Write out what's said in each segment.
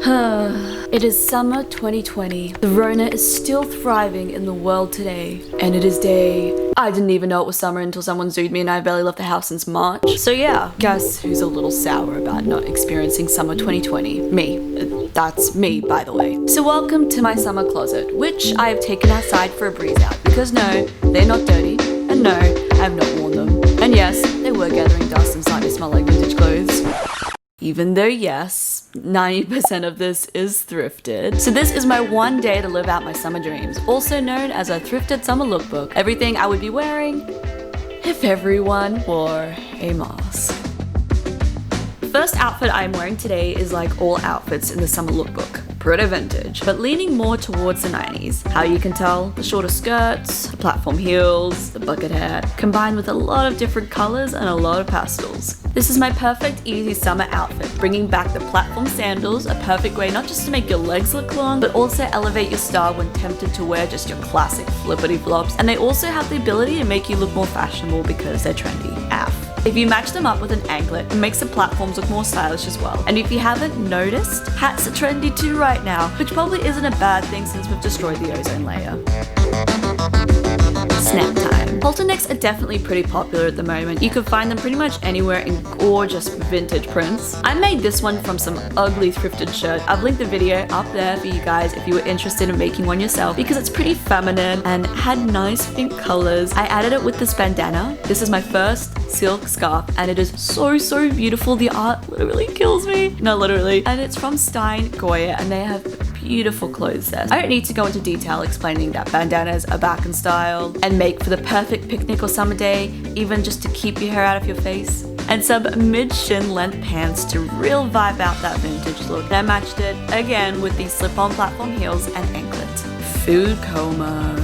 It is summer 2020. The Rona is still thriving in the world today. And it is day... I didn't even know it was summer until someone zooed me and I barely left the house since March. So yeah, guess who's a little sour about not experiencing summer 2020? Me. That's me, by the way. So welcome to my summer closet, which I have taken outside for a breeze out. Because no, they're not dirty. And no, I have not worn them. And yes, they were gathering dust and starting to smell like vintage clothes. Even though yes, 90% of this is thrifted. So this is my one day to live out my summer dreams, also known as a thrifted summer lookbook. Everything I would be wearing if everyone wore a mask. The first outfit I'm wearing today is like all outfits in the summer lookbook. Pretty vintage, but leaning more towards the 90s. How you can tell, the shorter skirts, the platform heels, the bucket hat, combined with a lot of different colors and a lot of pastels. This is my perfect easy summer outfit, bringing back the platform sandals, a perfect way not just to make your legs look long, but also elevate your style when tempted to wear just your classic flippity flops. And they also have the ability to make you look more fashionable because they're trendy AF. If you match them up with an anklet, it makes the platforms look more stylish as well. And if you haven't noticed, hats are trendy too right now, which probably isn't a bad thing since we've destroyed the ozone layer. Snap time. Halter necks are definitely pretty popular at the moment. You can find them pretty much anywhere in gorgeous vintage prints. I made this one from some ugly thrifted shirt. I've linked the video up there for you guys if you were interested in making one yourself because it's pretty feminine and had nice pink colors. I added it with this bandana. This is my first silk scarf and it is so beautiful. The art literally kills me. No, literally. And it's from Stein Goya and they have beautiful clothes there. I don't need to go into detail explaining that bandanas are back in style and make for the perfect picnic or summer day, even just to keep your hair out of your face. And some mid-shin length pants to real vibe out that vintage look. And I matched it again with these slip-on platform heels and anklet. Food coma.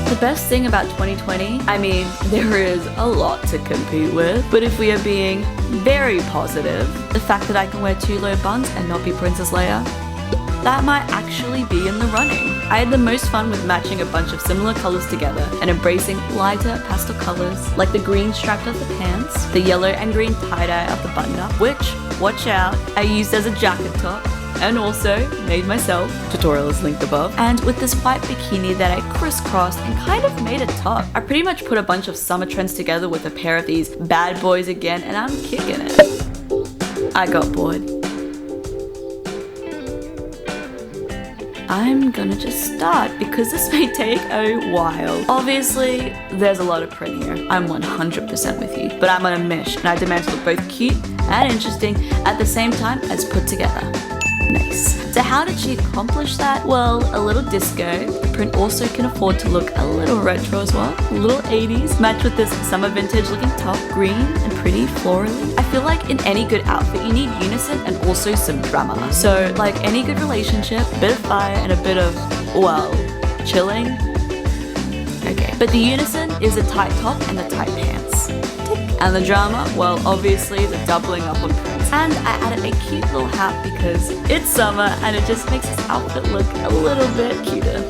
The best thing about 2020, I mean, there is a lot to compete with, but if we are being very positive, the fact that I can wear 2 low buns and not be Princess Leia, that might actually be in the running. I had the most fun with matching a bunch of similar colors together and embracing lighter pastel colors like the green striped of the pants, the yellow and green tie-dye of the button-up, which, watch out, I used as a jacket top, and also made myself, tutorial is linked above, and with this white bikini that I crisscrossed and kind of made a top. I pretty much put a bunch of summer trends together with a pair of these bad boys again and I'm kicking it. I got bored. I'm gonna just start because this may take a while. Obviously, there's a lot of print here. I'm 100% with you, but I'm on a mission and I demand to look both cute and interesting at the same time as put together. Nice. So how did she accomplish that? Well, a little disco. The print also can afford to look a little retro as well. A little 80s. Matched with this summer vintage looking top, green and pretty florally. I feel like in any good outfit you need unison and also some drama. So like any good relationship, a bit of fire and a bit of, well, chilling. Okay. But the unison is the tight top and the tight pants. And the drama, well, obviously the doubling up on prints. And I added a cute little hat because it's summer and it just makes this outfit look a little bit cuter.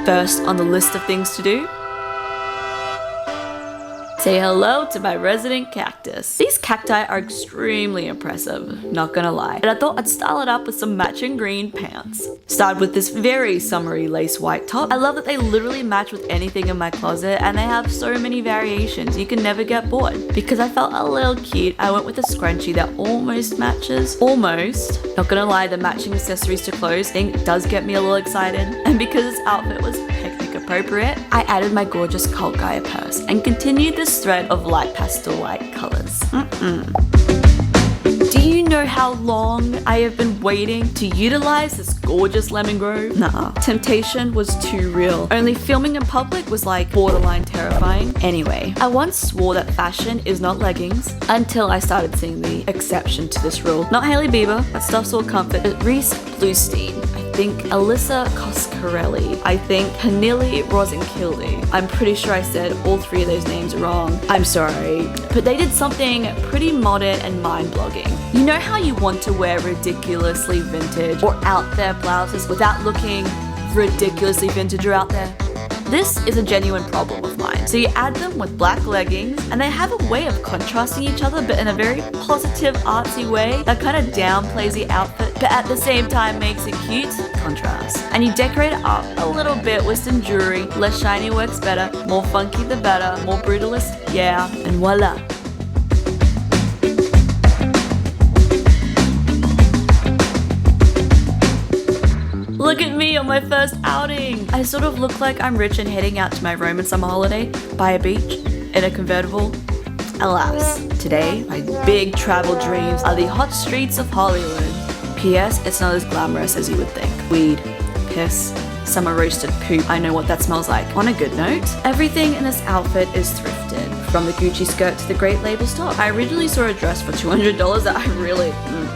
First on the list of things to do, say hello to my resident cactus. These cacti are extremely impressive, not gonna lie. And I thought I'd style it up with some matching green pants. Started with this very summery lace white top. I love that they literally match with anything in my closet and they have so many variations, you can never get bored. Because I felt a little cute, I went with a scrunchie that almost matches. Almost. Not gonna lie, the matching accessories to clothes thing does get me a little excited. And because this outfit was picnic appropriate, I added my gorgeous Cult Gaia purse and continued this thread of light pastel white colors. Do you know how long I have been waiting to utilize this gorgeous lemon grove? Nah, temptation was too real. Only filming in public was like borderline terrifying. Anyway, I once swore that fashion is not leggings until I started seeing the exception to this rule. Not Hailey Bieber, that stuff's all comfort, but Reese Bluestein. I think Alyssa Coscarelli. I think Hanili Rosenkilde. I'm pretty sure I said all 3 of those names wrong. I'm sorry. But they did something pretty modern and mind-blogging. You know how you want to wear ridiculously vintage or out there blouses without looking ridiculously vintage or out there? This is a genuine problem of mine. So you add them with black leggings and they have a way of contrasting each other but in a very positive artsy way that kind of downplays the outfit but at the same time makes it cute. Contrast. And you decorate it up a little bit with some jewelry. Less shiny works better, more funky the better, more brutalist, yeah, and voila. Look at me on my first outing! I sort of look like I'm rich and heading out to my Roman summer holiday by a beach in a convertible. Alas, today my big travel dreams are the hot streets of Hollywood. P.S. It's not as glamorous as you would think. Weed, piss, summer roasted poop. I know what that smells like. On a good note, everything in this outfit is thrifted. From the Gucci skirt to the Great Labels top. I originally saw a dress for $200 that I really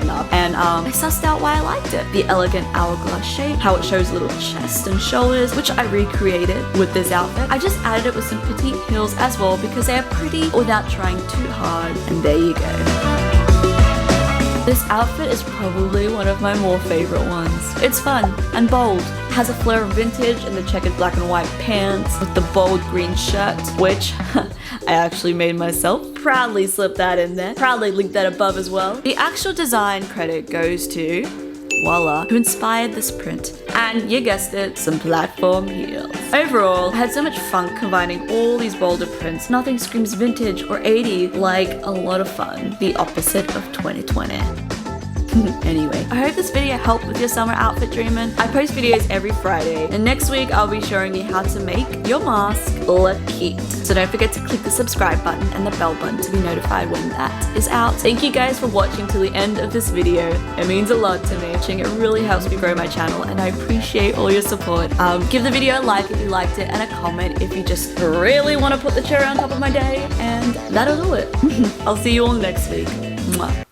loved, and I sussed out why I liked it. The elegant hourglass shape, how it shows little chest and shoulders, which I recreated with this outfit. I just added it with some petite heels as well because they are pretty without trying too hard, and there you go. This outfit is probably one of my more favorite ones. It's fun and bold. It has a flair of vintage in the checkered black and white pants with the bold green shirt, which I actually made myself. Proudly slipped that in there. Proudly linked that above as well. The actual design credit goes to voila, who inspired this print. And you guessed it, some platform heels. Overall, I had so much fun combining all these bolder prints. Nothing screams vintage or 80s like a lot of fun. The opposite of 2020. Anyway, I hope this video helped with your summer outfit dreaming. I post videos every Friday, and next week I'll be showing you how to make your mask look cute. So don't forget to click the subscribe button and the bell button to be notified when that is out. Thank you guys for watching till the end of this video. It means a lot to me. It really helps me grow my channel, and I appreciate all your support. Give the video a like if you liked it, and a comment if you just really want to put the cherry on top of my day, and that'll do it. I'll see you all next week. Mwah.